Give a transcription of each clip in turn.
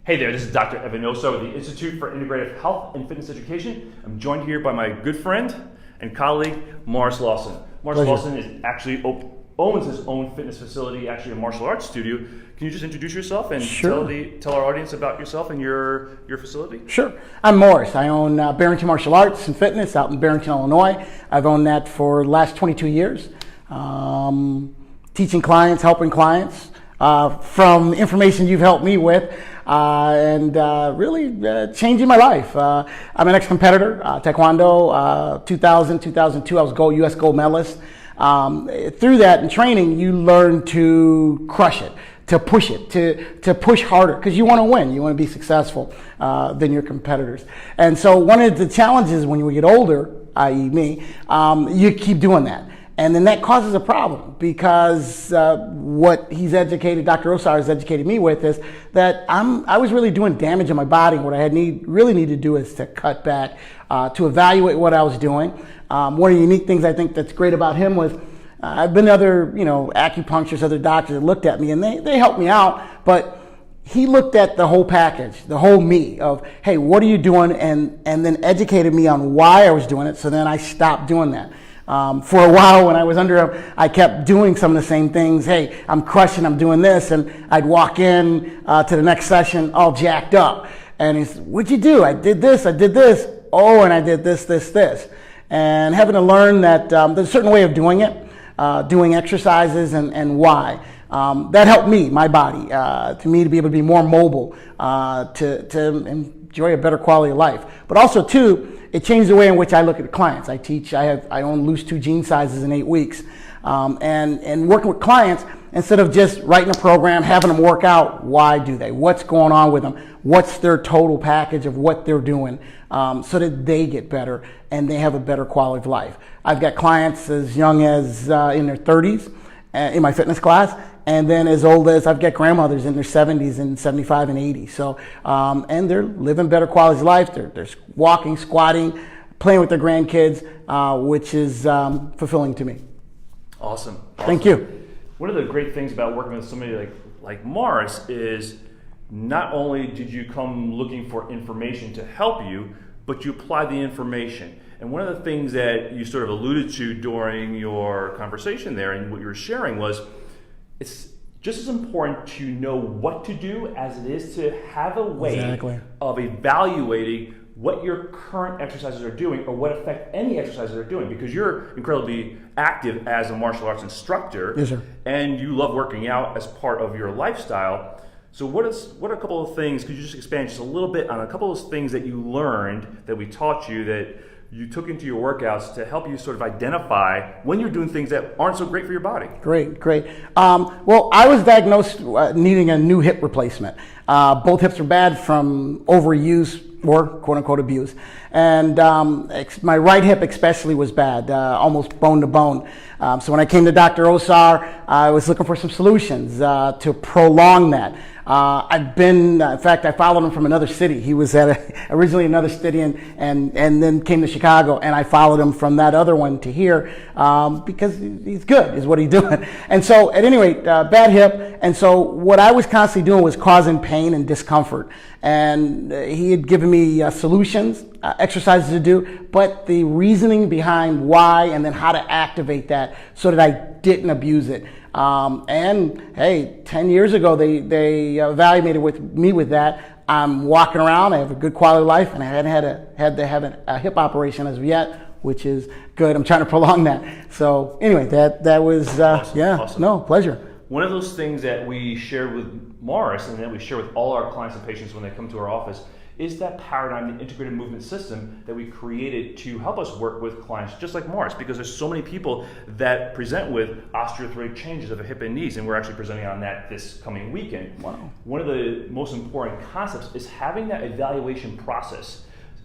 Hey there, this is Dr. Evan Osa with the Institute for Integrative Health and Fitness Education. I'm joined here by my good friend and colleague, Morris Lawson. Morris Lawson is actually owns his own fitness facility, actually a martial arts studio. Can you just introduce yourself and tell our audience about yourself and your facility? Sure. I'm Morris. I own Barrington Martial Arts and Fitness out in Barrington, Illinois. I've owned that for the last 22 years. Teaching clients, helping clients from information you've helped me with. And really changing my life. I'm an ex-competitor, Taekwondo, 2000, 2002, I was U.S. gold medalist. Through that in training, you learn to crush it, to push it, to push harder, because you want to win, you want to be successful than your competitors. And so one of the challenges when you get older, i.e. me, you keep doing that. And then that causes a problem because what he's educated, Dr. Osar has educated me with is that I was really doing damage in my body. What I really need to do is to cut back, to evaluate what I was doing. One of the unique things I think that's great about him was I've been to other, acupuncturists, other doctors that looked at me and they helped me out, but he looked at the whole package, the whole me of, hey, what are you doing? And then educated me on why I was doing it. So then I stopped doing that. For a while when I was under him, I kept doing some of the same things. Hey, I'm crushing, I'm doing this. And I'd walk in to the next session all jacked up. And he said, what'd you do? I did this. Oh, and I did this. And having to learn that there's a certain way of doing it, doing exercises and why. That helped me, my body, to me to be able to be more mobile, to enjoy a better quality of life. But also, too, it changed the way in which I look at the clients. I own loose 2 gene sizes in 8 weeks. And working with clients, instead of just writing a program, having them work out, why do they? What's going on with them? What's their total package of what they're doing so that they get better and they have a better quality of life? I've got clients as young as in their 30s in my fitness class, and then as old as I've got grandmothers in their 70s and 75 and 80. So, and they're living better quality of life. They're walking, squatting, playing with their grandkids, which is fulfilling to me. Awesome. Thank you. One of the great things about working with somebody like Morris is not only did you come looking for information to help you, but you applied the information. And one of the things that you sort of alluded to during your conversation there and what you were sharing was it's just as important to know what to do as it is to have a way of evaluating what your current exercises are doing or what effect any exercises are doing, because you're incredibly active as a martial arts instructor. Yes, sir. And you love working out as part of your lifestyle. So what are a couple of things, could you just expand just a little bit on a couple of those things that you learned, that we taught you, that you took into your workouts to help you sort of identify when you're doing things that aren't so great for your body? Great. Well, I was diagnosed needing a new hip replacement. Both hips were bad from overuse or quote-unquote abuse. And my right hip especially was bad, almost bone to bone. So when I came to Dr. Osar, I was looking for some solutions to prolong that. In fact, I followed him from another city. He was originally another city and then came to Chicago, and I followed him from that other one to here because he's good, is what he's doing. And so at any rate, bad hip. And so what I was constantly doing was causing pain and discomfort. And he had given me solutions, exercises to do, but the reasoning behind why and then how to activate that so that I didn't abuse it. And hey, 10 years ago, they evaluated me with that. I'm walking around, I have a good quality of life, and I hadn't had to have a hip operation as of yet, which is good. I'm trying to prolong that. So anyway, that was, awesome. No, pleasure. One of those things that we shared with Morris and that we share with all our clients and patients when they come to our office is that paradigm, the integrated movement system that we created to help us work with clients just like Morris, because there's so many people that present with osteoarthritic changes of the hip and knees, and we're actually presenting on that this coming weekend. Wow. One of the most important concepts is having that evaluation process,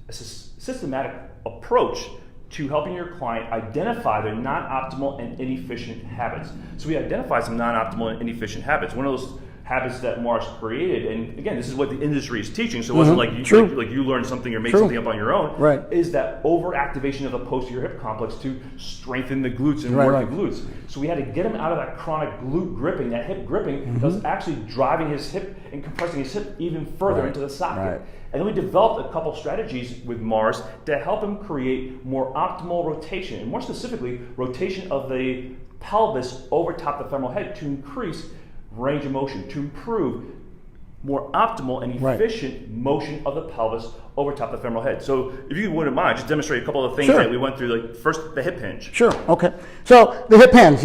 a systematic approach to helping your client identify their non-optimal and inefficient habits. So we identify some non-optimal and inefficient habits. One of those habits that Morris created, and again, this is what the industry is teaching, so it wasn't like you learned something or made something up on your own, is that overactivation of the posterior hip complex to strengthen the glutes and work the glutes. So we had to get him out of that chronic glute gripping, that hip gripping, that was actually driving his hip and compressing his hip even further into the socket. And then we developed a couple strategies with Morris to help him create more optimal rotation, and more specifically, rotation of the pelvis over top the femoral head to increase range of motion, to improve more optimal and efficient motion of the pelvis over top the femoral head. So if you wouldn't mind, just demonstrate a couple of things that we went through. Like first, the hip hinge. Sure, okay. So the hip hinge,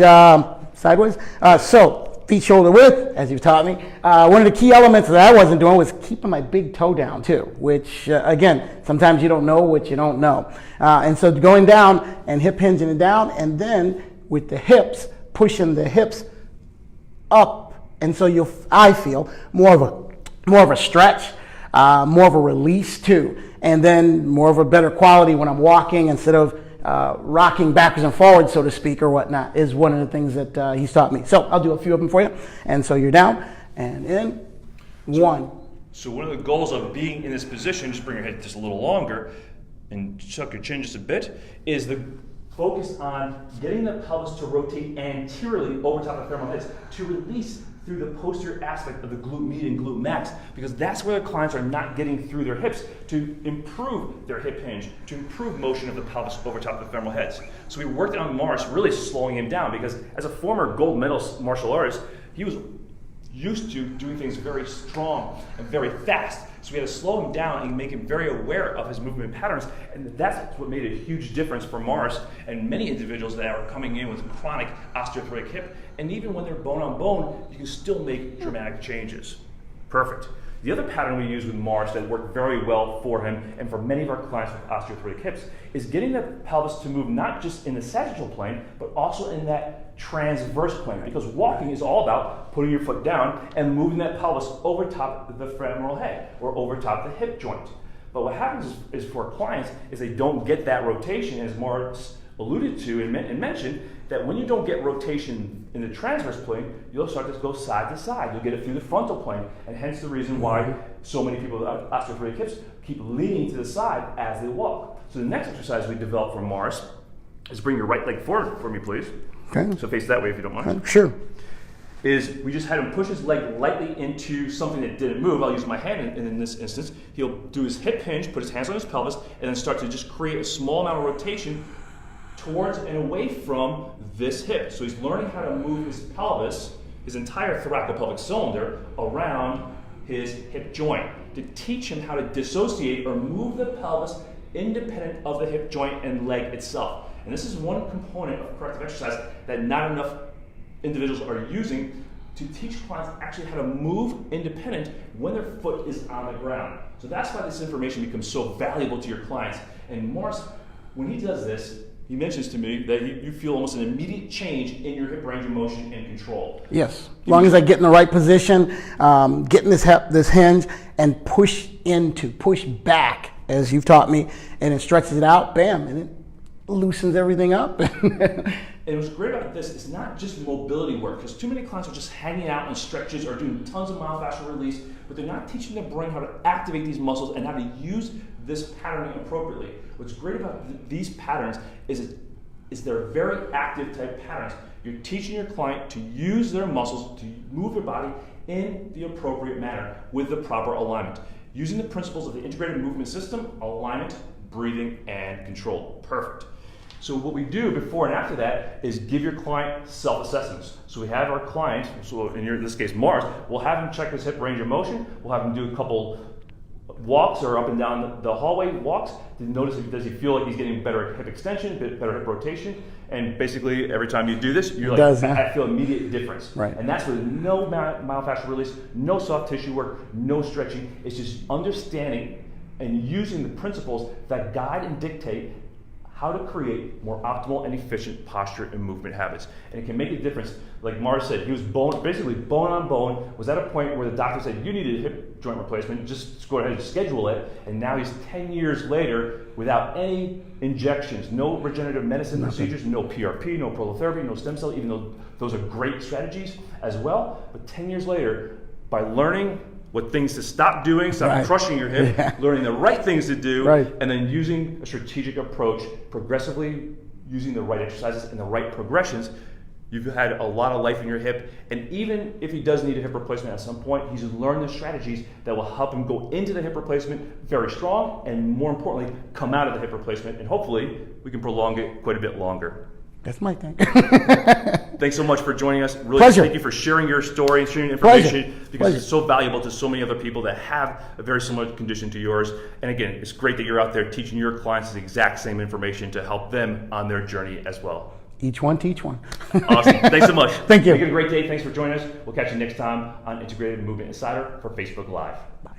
sideways. So feet shoulder width, as you've taught me. One of the key elements that I wasn't doing was keeping my big toe down too, which again, sometimes you don't know what you don't know. And so going down and hip hinging it down, and then with the hips, pushing the hips up. And so I feel more of a stretch, more of a release too, and then more of a better quality when I'm walking instead of rocking backwards and forwards, so to speak, or whatnot, is one of the things that he's taught me. So I'll do a few of them for you. And so you're down and in, one. So one of the goals of being in this position, just bring your head just a little longer and tuck your chin just a bit, is the focus on getting the pelvis to rotate anteriorly over top of the femoral heads to release through the posterior aspect of the glute median, glute max, because that's where the clients are not getting through their hips to improve their hip hinge, to improve motion of the pelvis over top of the femoral heads. So we worked on Morris, really slowing him down, because as a former gold medal martial artist, he was used to doing things very strong and very fast. So we had to slow him down and make him very aware of his movement patterns, and that's what made a huge difference for Morris and many individuals that are coming in with chronic osteoarthritic hip. And even when they're bone on bone, you can still make dramatic changes. Perfect. The other pattern we use with Morris that worked very well for him and for many of our clients with osteoarthritic hips is getting the pelvis to move not just in the sagittal plane, but also in that transverse plane, because walking is all about putting your foot down and moving that pelvis over top of the femoral head or over top of the hip joint. But what happens is for clients is they don't get that rotation, as Morris alluded to and mentioned, that when you don't get rotation in the transverse plane, you'll start to go side to side. You'll get it through the frontal plane, and hence the reason why so many people with osteoarthritic hips keep leaning to the side as they walk. So the next exercise we developed for Morris is bring your right leg forward for me, please. Okay. So face that way if you don't mind. Sure. Is we just had him push his leg lightly into something that didn't move. I'll use my hand in this instance. He'll do his hip hinge, put his hands on his pelvis, and then start to just create a small amount of rotation towards and away from this hip. So he's learning how to move his pelvis, his entire thoracopelvic cylinder, around his hip joint to teach him how to dissociate or move the pelvis independent of the hip joint and leg itself. And this is one component of corrective exercise that not enough individuals are using to teach clients actually how to move independent when their foot is on the ground. So that's why this information becomes so valuable to your clients. And Morris, when he does this, he mentions to me that you feel almost an immediate change in your hip range of motion and control. Yes, as long as I get in the right position, get in this hinge and push back, as you've taught me, and it stretches it out, bam, and it loosens everything up. And what's great about this is not just mobility work, because too many clients are just hanging out in stretches or doing tons of myofascial release, but they're not teaching their brain how to activate these muscles and how to use this patterning appropriately. What's great about these patterns is they're very active type patterns. You're teaching your client to use their muscles to move their body in the appropriate manner with the proper alignment, using the principles of the integrated movement system: alignment, breathing, and control. Perfect. So what we do before and after that is give your client self-assessments. So we have our client, so in this case Morris, we'll have him check his hip range of motion, we'll have him do a couple walks or up and down the hallway walks to notice does he feel like he's getting better hip extension, better hip rotation, and basically every time you do this, you're like, I feel immediate difference. Right. And that's with no myofascial release, no soft tissue work, no stretching. It's just understanding and using the principles that guide and dictate how to create more optimal and efficient posture and movement habits. And it can make a difference. Like Morris said, he was basically bone on bone, was at a point where the doctor said, you needed a hip joint replacement, just go ahead and schedule it. And now he's 10 years later without any injections, no regenerative medicine procedures, no PRP, no prolotherapy, no stem cell, even though those are great strategies as well. But 10 years later, by learning what things to stop doing, stop Right. crushing your hip, Yeah. learning the right things to do, Right. and then using a strategic approach, progressively using the right exercises and the right progressions. You've had a lot of life in your hip, and even if he does need a hip replacement at some point, he's learned the strategies that will help him go into the hip replacement very strong, and more importantly, come out of the hip replacement, and hopefully we can prolong it quite a bit longer. That's my thing. Thanks so much for joining us. Really, Pleasure. thank you for sharing your story and sharing information, Pleasure. because Pleasure. it's so valuable to so many other people that have a very similar condition to yours. And again, it's great that you're out there teaching your clients the exact same information to help them on their journey as well. Each one teach one. Awesome. Thanks so much. Thank you. Make it a great day. Thanks for joining us. We'll catch you next time on Integrative Movement Insider for Facebook Live. Bye.